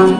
Hello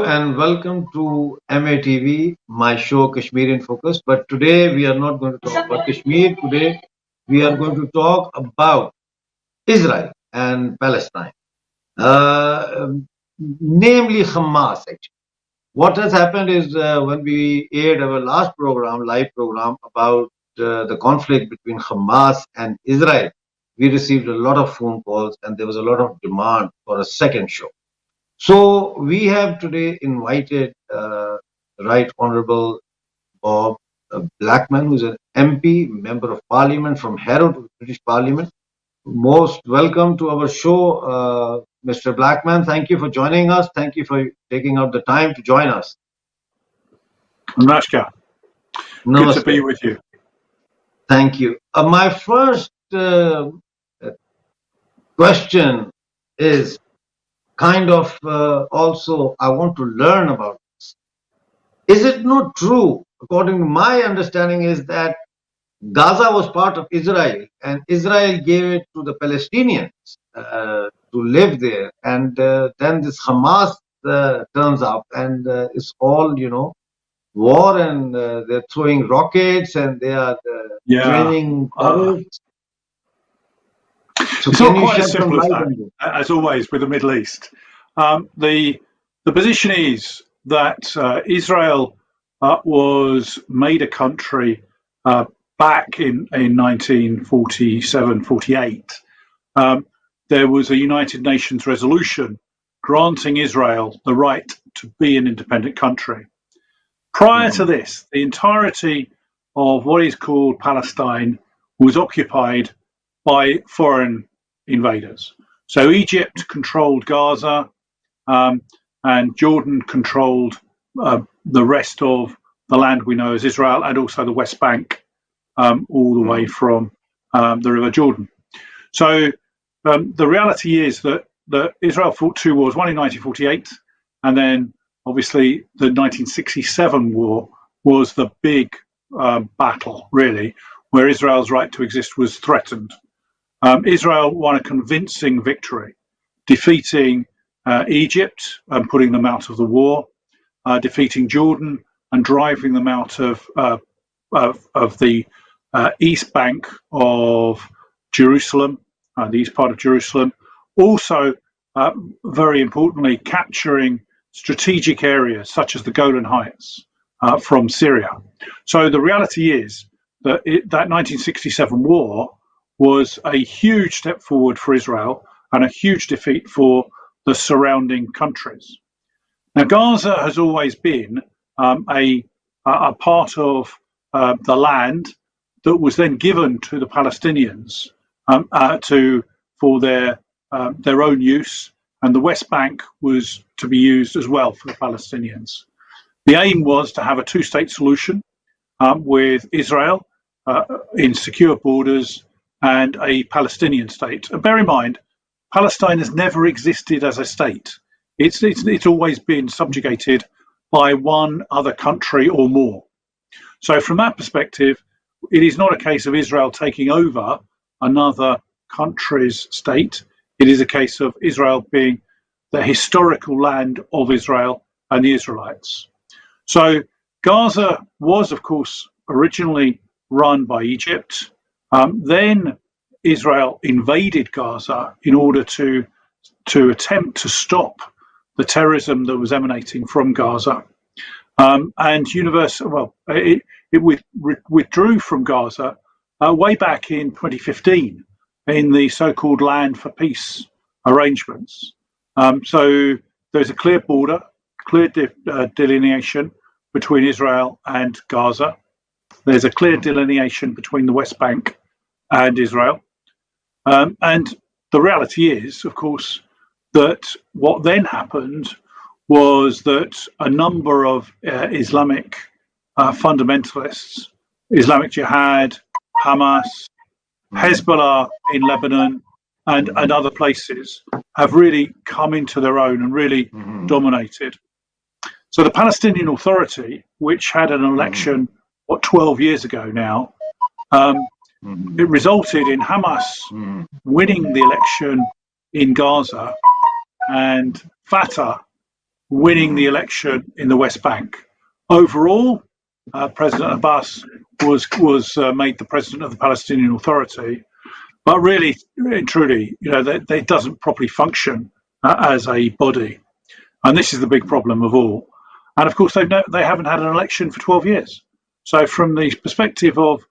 and welcome to MATV, my show Kashmir in Focus. But today we are not going to talk about Kashmir. Today we are going to talk about Israel and Palestine, uh, namely Hamas. Actually, what has happened is when we aired our last program, live program about the conflict between Hamas and Israel, we received a lot of phone calls and there was a lot of demand for a second show. So we have today invited Right Honorable Bob Blackman, who's an MP, Member of Parliament from Harrow to the British Parliament. Most welcome to our show, Mr. Blackman. Thank you for joining us. Thank you for taking out the time to join us. Namaskar. Good to be with you. Thank you. My first question is kind of also I want to learn about this. Is it not true, according to my understanding, is that Gaza was part of Israel and Israel gave it to the Palestinians to live there, and then this Hamas turns up and it's all, war, and they're throwing rockets and they are training terrorists. So it's not quite as simple as that, as always with the Middle East. The position is that Israel was made a country back in 1947-48. There was a United Nations resolution granting Israel the right to be an independent country. Prior to this, the entirety of what is called Palestine was occupied by foreign invaders. So Egypt controlled Gaza, and Jordan controlled the rest of the land we know as Israel, and also the West Bank, all the way from the River Jordan. So the reality is that Israel fought two wars, one in 1948, and then obviously the 1967 war was the big battle, really, where Israel's right to exist was threatened. Israel won a convincing victory, defeating Egypt and putting them out of the war, defeating Jordan and driving them out of the east bank of Jerusalem, the east part of Jerusalem. Also, very importantly, capturing strategic areas such as the Golan Heights from Syria. So the reality is that that 1967 war was a huge step forward for Israel and a huge defeat for the surrounding countries. Now, Gaza has always been a part of the land that was then given to the Palestinians for their own use, and the West Bank was to be used as well for the Palestinians. The aim was to have a two-state solution with Israel in secure borders and a Palestinian state. And bear in mind, Palestine has never existed as a state. It's always been subjugated by one other country or more. So from that perspective, it is not a case of Israel taking over another country's state. It is a case of Israel being the historical land of Israel and the Israelites. So Gaza was, of course, originally run by Egypt. Then Israel invaded Gaza in order to attempt to stop the terrorism that was emanating from Gaza. It withdrew from Gaza way back in 2015 in the so-called Land for Peace arrangements. So there's a clear border, clear delineation between Israel and Gaza. There's a clear delineation between the West Bank and Israel. And the reality is, of course, that what then happened was that a number of Islamic fundamentalists, Islamic Jihad, Hamas, Hezbollah in Lebanon, and other places have really come into their own and really dominated. So the Palestinian Authority, which had an election, 12 years ago now, it resulted in Hamas winning the election in Gaza and Fatah winning the election in the West Bank. Overall, President Abbas was made the president of the Palestinian Authority, but really and truly, it doesn't properly function as a body, and this is the big problem of all. And of course, they haven't had an election for 12 years. So, from the perspective of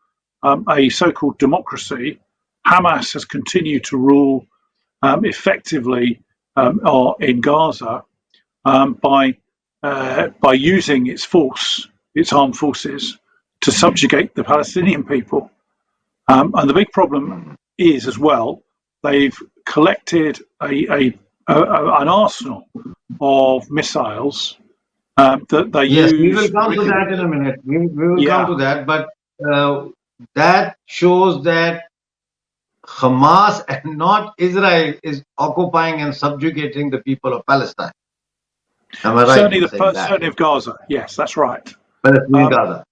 a so-called democracy, Hamas has continued to rule effectively in Gaza by using its armed forces, to subjugate the Palestinian people. And the big problem is, as well, they've collected an arsenal of missiles that they use. Yes, we will come to that in a minute. We will come to that, but that shows that Hamas and not Israel is occupying and subjugating the people of Palestine. Am I right? Certainly of Gaza. Yes, that's right. Gaza.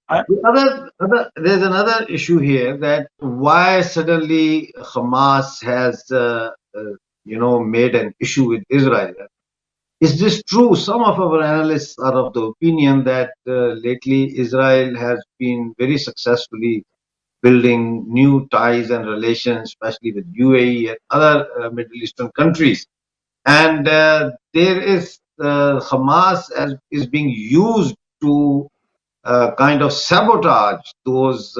There's another issue here, that why suddenly Hamas has made an issue with Israel. Is this true? Some of our analysts are of the opinion that lately Israel has been very successfully building new ties and relations, especially with UAE and other Middle Eastern countries. And there is Hamas is being used to kind of sabotage those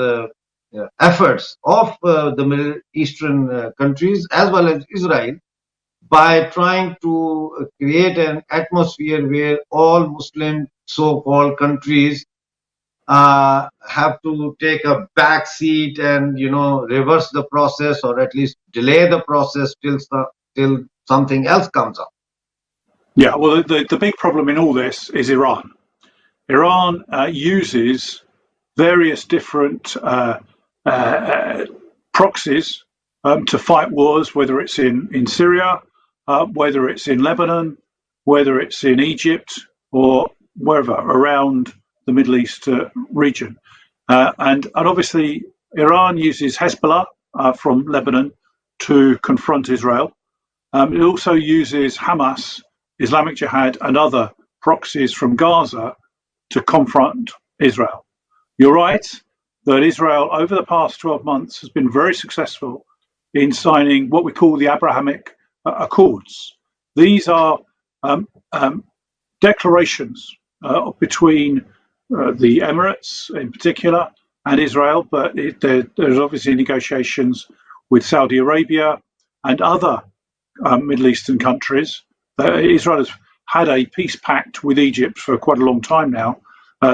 efforts of the Middle Eastern countries as well as Israel, by trying to create an atmosphere where all Muslim so-called countries have to take a back seat and reverse the process, or at least delay the process till something else comes up. Yeah, well, the big problem in all this is Iran. Iran uses various different proxies to fight wars, whether it's in Syria, whether it's in Lebanon, whether it's in Egypt, or wherever around the Middle East region. And obviously, Iran uses Hezbollah from Lebanon to confront Israel. It also uses Hamas, Islamic Jihad, and other proxies from Gaza to confront Israel. You're right that Israel, over the past 12 months, has been very successful in signing what we call the Abrahamic Accords. These are declarations between the Emirates in particular and Israel, but there's obviously negotiations with Saudi Arabia and other Middle Eastern countries. Israel has had a peace pact with Egypt for quite a long time now,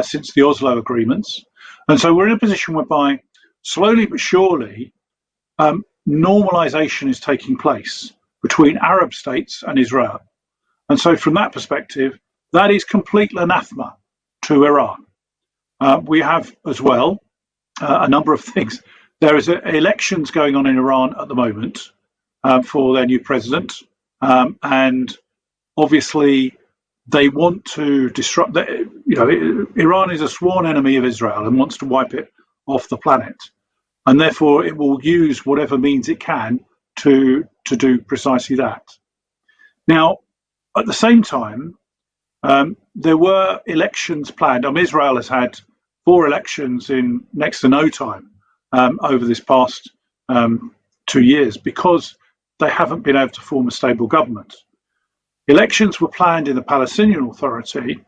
since the Oslo agreements. And so we're in a position whereby, slowly but surely, normalization is taking place between Arab states and Israel. And so from that perspective, that is complete anathema to Iran. We have as well a number of things. There is elections going on in Iran at the moment for their new president. And obviously they want to disrupt Iran is a sworn enemy of Israel and wants to wipe it off the planet. And therefore it will use whatever means it can to do precisely that. Now, at the same time, there were elections planned. Israel has had 4 elections in next to no time over this past 2 years, because they haven't been able to form a stable government. Elections were planned in the Palestinian Authority,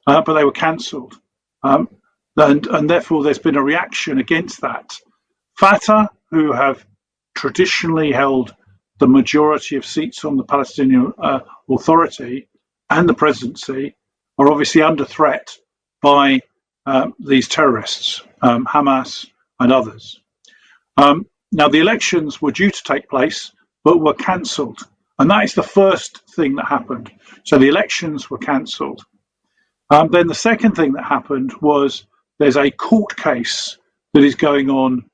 but they were cancelled. And therefore there's been a reaction against that. Fatah, who have traditionally held the majority of seats on the Palestinian Authority and the presidency, are obviously under threat by these terrorists, Hamas and others. Now, the elections were due to take place, but were cancelled. And that is the first thing that happened. So the elections were cancelled. Then the second thing that happened was there's a court case that is going on,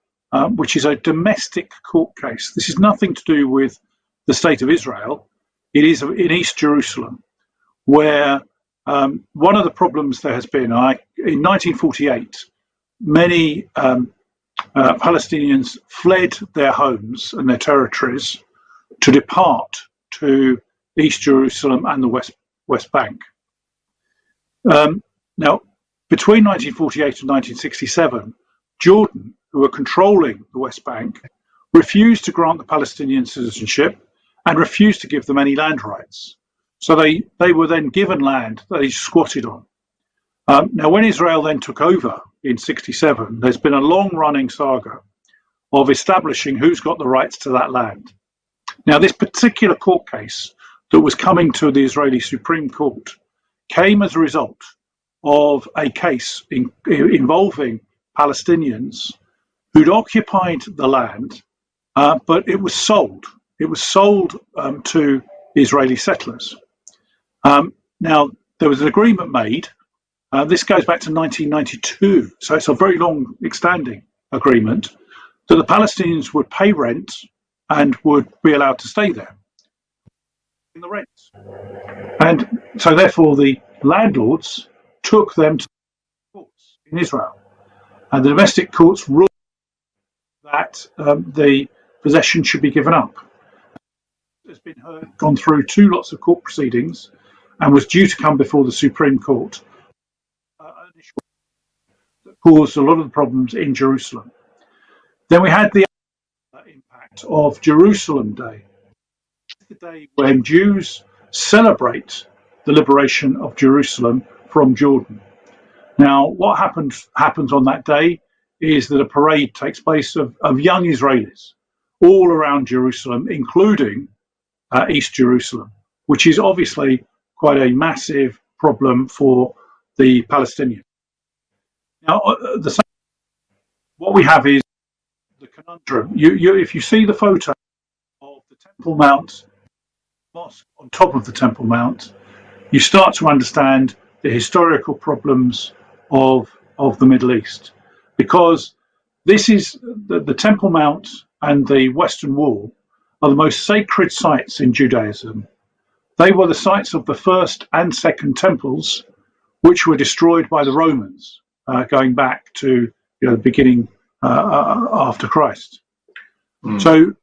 which is a domestic court case. This is nothing to do with the state of Israel, it is in East Jerusalem, where one of the problems there has been, in 1948, many Palestinians fled their homes and their territories to depart to East Jerusalem and the West Bank. Now, between 1948 and 1967, Jordan, who were controlling the West Bank, refused to grant the Palestinian citizenship and refused to give them any land rights. So they were then given land that they squatted on. Now, when Israel then took over in 1967, there's been a long-running saga of establishing who's got the rights to that land. Now, this particular court case that was coming to the Israeli Supreme Court came as a result of a case involving Palestinians who'd occupied the land, but it was sold. It was sold to Israeli settlers. Now, there was an agreement made. This goes back to 1992, so it's a very long-standing agreement that the Palestinians would pay rent and would be allowed to stay there in the rents. And so, therefore, the landlords took them to the courts in Israel, and the domestic courts ruled that the possession should be given up. It's been gone through two lots of court proceedings and was due to come before the Supreme Court. That caused a lot of the problems in Jerusalem. Then we had the impact of Jerusalem Day, the day when Jews celebrate the liberation of Jerusalem from Jordan. Now, what happens on that day is that a parade takes place of young Israelis all around Jerusalem, including East Jerusalem, which is obviously quite a massive problem for the Palestinians. Now, what we have is the conundrum. If you see the photo of the Temple Mount mosque on top of the Temple Mount, you start to understand the historical problems of the Middle East, because this is the Temple Mount and the Western Wall are the most sacred sites in Judaism. They were the sites of the first and second temples, which were destroyed by the Romans, going back to the beginning after Christ. So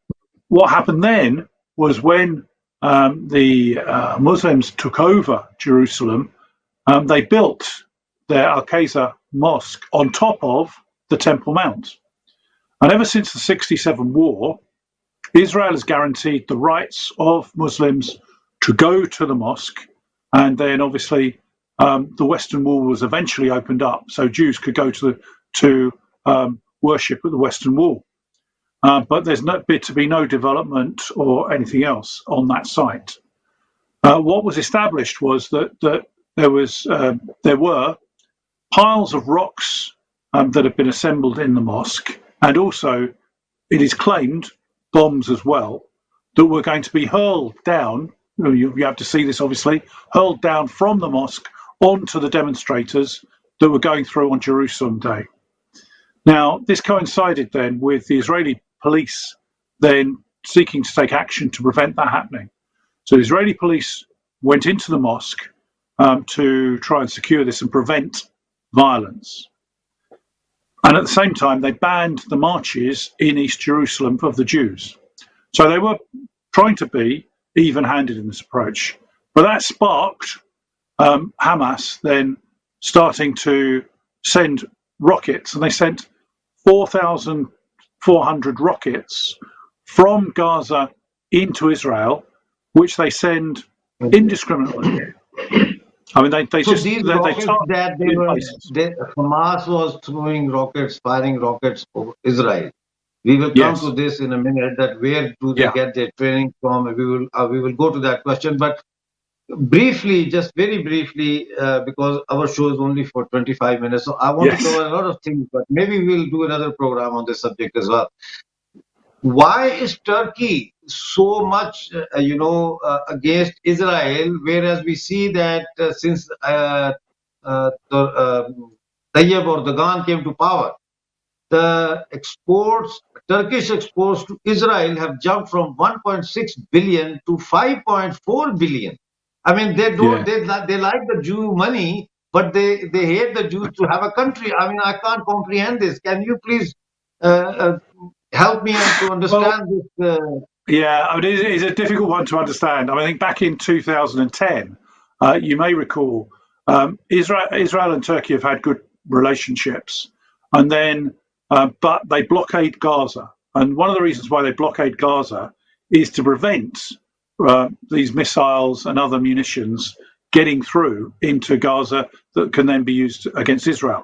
what happened then was when the Muslims took over Jerusalem, they built their Al-Aqsa mosque on top of the Temple Mount. And ever since the 1967 war, Israel has guaranteed the rights of Muslims to go to the mosque, and then obviously the Western Wall was eventually opened up, so Jews could go to worship at the Western Wall. But there's to be no development or anything else on that site. What was established was that there were piles of rocks that had been assembled in the mosque, and also it is claimed bombs as well that were going to be hurled down. You have to see this, obviously, hurled down from the mosque onto the demonstrators that were going through on Jerusalem Day. Now, this coincided then with the Israeli police then seeking to take action to prevent that happening. So the Israeli police went into the mosque to try and secure this and prevent violence. And at the same time, they banned the marches in East Jerusalem of the Jews. So they were trying to be even-handed in this approach. But that sparked Hamas then starting to send rockets, and they sent 4,400 rockets from Gaza into Israel, which they send indiscriminately. I mean, they So just these they rockets that Hamas was throwing rockets, firing rockets over Israel. We will come Yes. to this in a minute. That where do they get their training from? We will go to that question, but briefly, just very briefly, because our show is only for 25 minutes, so I want to cover a lot of things. But maybe we'll do another program on this subject as well. Why is Turkey so much, against Israel, whereas we see that since Tayyip Erdogan came to power, the exports, Turkish exports to Israel have jumped from 1.6 billion to 5.4 billion. I mean, they don't, Yeah. they like the Jew money, but they hate the Jews to have a country. I mean, I can't comprehend this. Can you please help me to Well, understand this? yeah, I mean, it's a difficult one to understand. I mean, I think back in 2010, you may recall, Israel and Turkey have had good relationships, and then, but they blockade Gaza. And one of the reasons why they blockade Gaza is to prevent these missiles and other munitions getting through into Gaza that can then be used against Israel.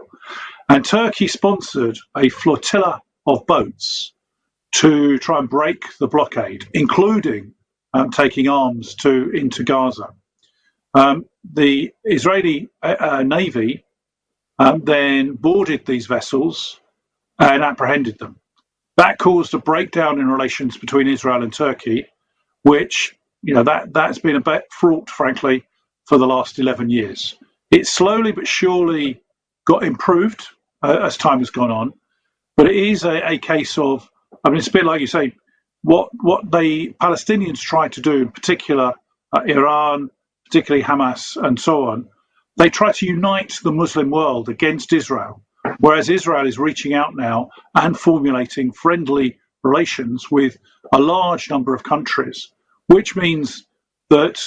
And Turkey sponsored a flotilla of boats to try and break the blockade, including taking arms into Gaza. The Israeli Navy then boarded these vessels and apprehended them. That caused a breakdown in relations between Israel and Turkey, which that's been a bit fraught, frankly, for the last 11 years. It slowly but surely got improved as time has gone on, but it is a case of, I mean, it's a bit like you say, what the Palestinians try to do, in particular Iran, particularly Hamas and so on, they try to unite the Muslim world against Israel, whereas Israel is reaching out now and formulating friendly relations with a large number of countries, which means that,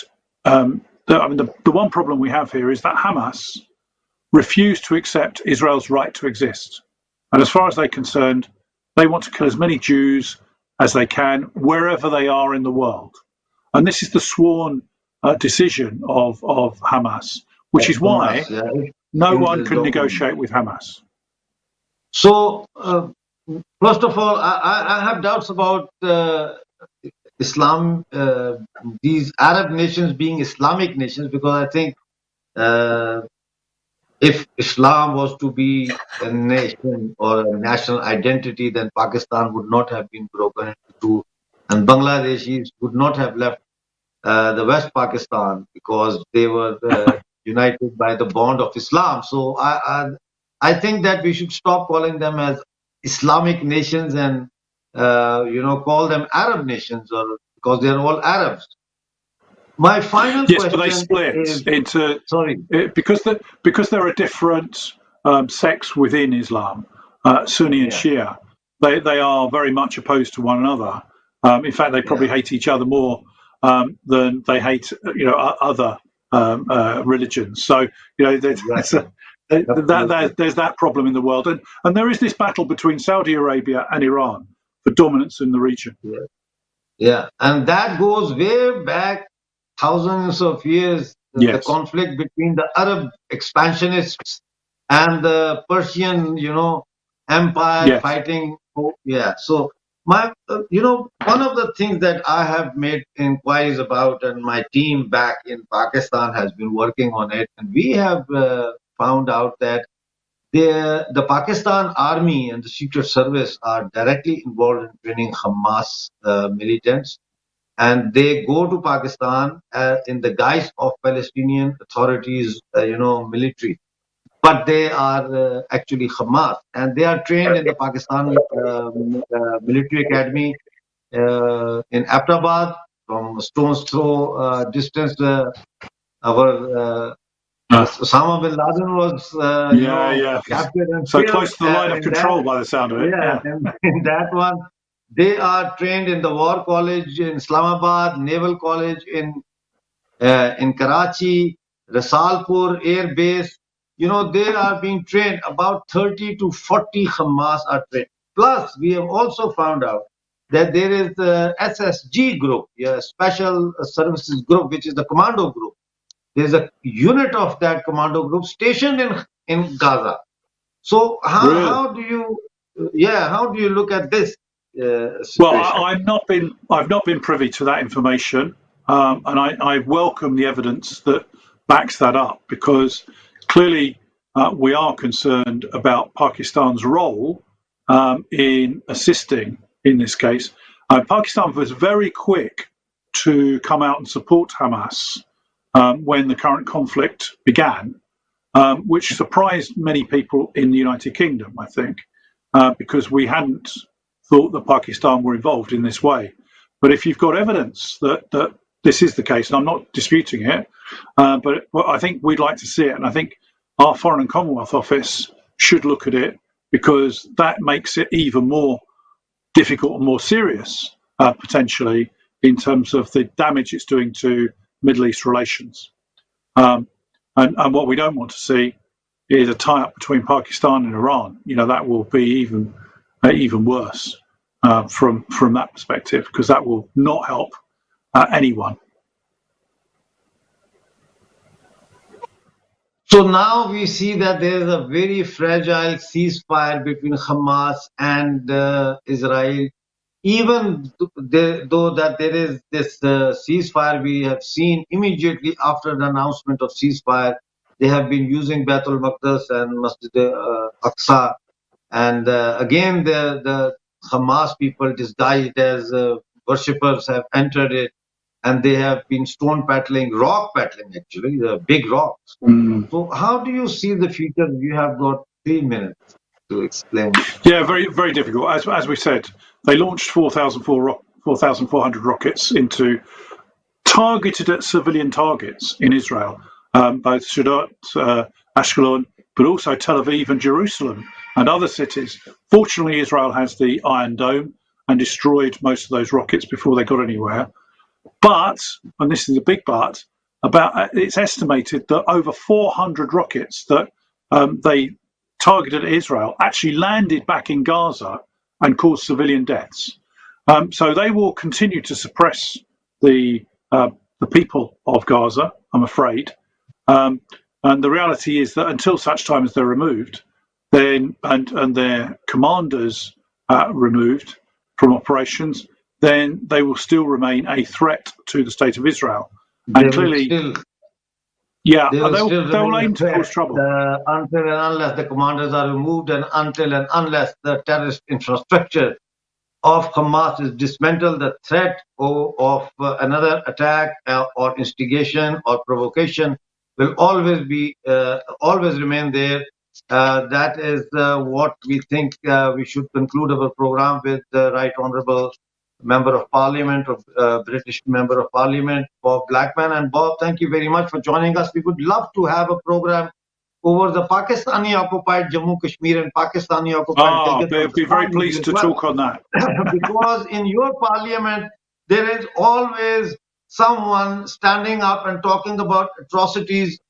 the one problem we have here is that Hamas refused to accept Israel's right to exist. And as far as they're concerned, they want to kill as many Jews as they can, wherever they are in the world. And this is the sworn decision of Hamas, which is why Hamas, yeah. no In one this can document. negotiate with Hamas. So, first of all, I have doubts about Islam, these Arab nations being Islamic nations, because I think if Islam was to be a nation or a national identity, then Pakistan would not have been broken into two, and Bangladeshis would not have left the West Pakistan because they were united by the bond of Islam. So I think that we should stop calling them as Islamic nations and call them Arab nations, or because they are all Arabs. My final Yes, but they question split is, into sorry, because there are different sects within Islam, Sunni and yeah, Shia. They are very much opposed to one another. In fact, they probably yeah, hate each other more than they hate other religions. So exactly, there's that problem in the world, and there is this battle between Saudi Arabia and Iran for dominance in the region. yeah, yeah, and that goes way back thousands of years. The Yes. conflict between the Arab expansionists and the Persian, empire Yes. fighting. Oh, yeah. So one of the things that I have made inquiries about, and my team back in Pakistan has been working on it, and we have found out that the Pakistan Army and the Secret Service are directly involved in training Hamas militants, and they go to Pakistan in the guise of Palestinian authorities, military, but they are actually Hamas, and they are trained in the Pakistan military academy in Abbottabad, from stone's throw distance. Our Osama bin Laden was, Yeah. captured and So killed close to the line of in that. control by the sound of it. Yeah, Yeah. and in that one, they are trained in the War College in Islamabad, Naval College in Karachi, Rasalpur Air Base. They are being trained. About 30 to 40 Hamas are trained. Plus, we have also found out that there is the SSG group, yeah, Special Services Group, which is the commando group. There's a unit of that commando group stationed in Gaza. So Really? how do you look at this Well, situation? I've not been privy to that information, and I welcome the evidence that backs that up, because clearly we are concerned about Pakistan's role in assisting in this case. Pakistan was very quick to come out and support Hamas when the current conflict began, which surprised many people in the United Kingdom, I think. because we hadn't thought that Pakistan were involved in this way. But if you've got evidence that this is the case, and I'm not disputing it, but I think we'd like to see it, and I think our Foreign and Commonwealth Office should look at it, because that makes it even more difficult and more serious, potentially, in terms of the damage it's doing to Middle East relations. And what we don't want to see is a tie-up between Pakistan and Iran. That will be even worse from that perspective, because that will not help anyone. So now we see that there is a very fragile ceasefire between Hamas and Israel. Even though that there is this ceasefire, we have seen immediately after the announcement of ceasefire, they have been using Baitul Maqdis and Masjid Aqsa. And again, the Hamas people disguised as worshippers have entered it, and they have been rock battling actually, the big rocks. So how do you see the future? You have got 3 minutes to explain. Yeah, very, very difficult. As we said, they launched 4,400 rockets targeted at civilian targets in Israel, both Sderot, Ashkelon, but also Tel Aviv and Jerusalem and other cities. Fortunately, Israel has the Iron Dome and destroyed most of those rockets before they got anywhere. But, and this is a big but, it's estimated that over 400 rockets that they targeted at Israel actually landed back in Gaza and caused civilian deaths. So they will continue to suppress the people of Gaza, I'm afraid. And the reality is that until such time as they're removed, then and their commanders removed from operations, then they will still remain a threat to the state of Israel. And clearly, they'll aim to cause trouble. Until and unless the commanders are removed, and until and unless the terrorist infrastructure of Hamas is dismantled, the threat of another attack or instigation or provocation will always remain there. That is what we think we should conclude our program with. The Right Honourable Member of Parliament, British Member of Parliament, Bob Blackman. And Bob, thank you very much for joining us. We would love to have a program over the Pakistani-occupied Jammu Kashmir and Pakistani-occupied I'd be very pleased to talk on that. Because in your parliament, there is always someone standing up and talking about atrocities.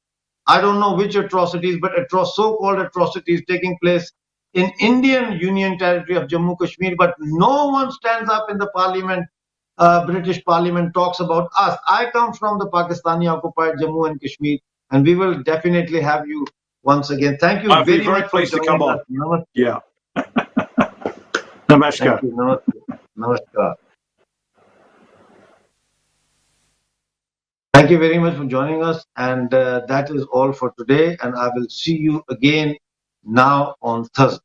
I don't know which atrocities, but so-called atrocities taking place in Indian Union territory of Jammu Kashmir, but no one stands up in the parliament, British parliament, talks about us. I come from the Pakistani-occupied Jammu and Kashmir, and we will definitely have you once again. Thank you very much pleased to come on. Namaste. Yeah. Namaskar. Thank you. Namaste. Namaskar. Thank you very much for joining us, and that is all for today, and I will see you again now on Thursday.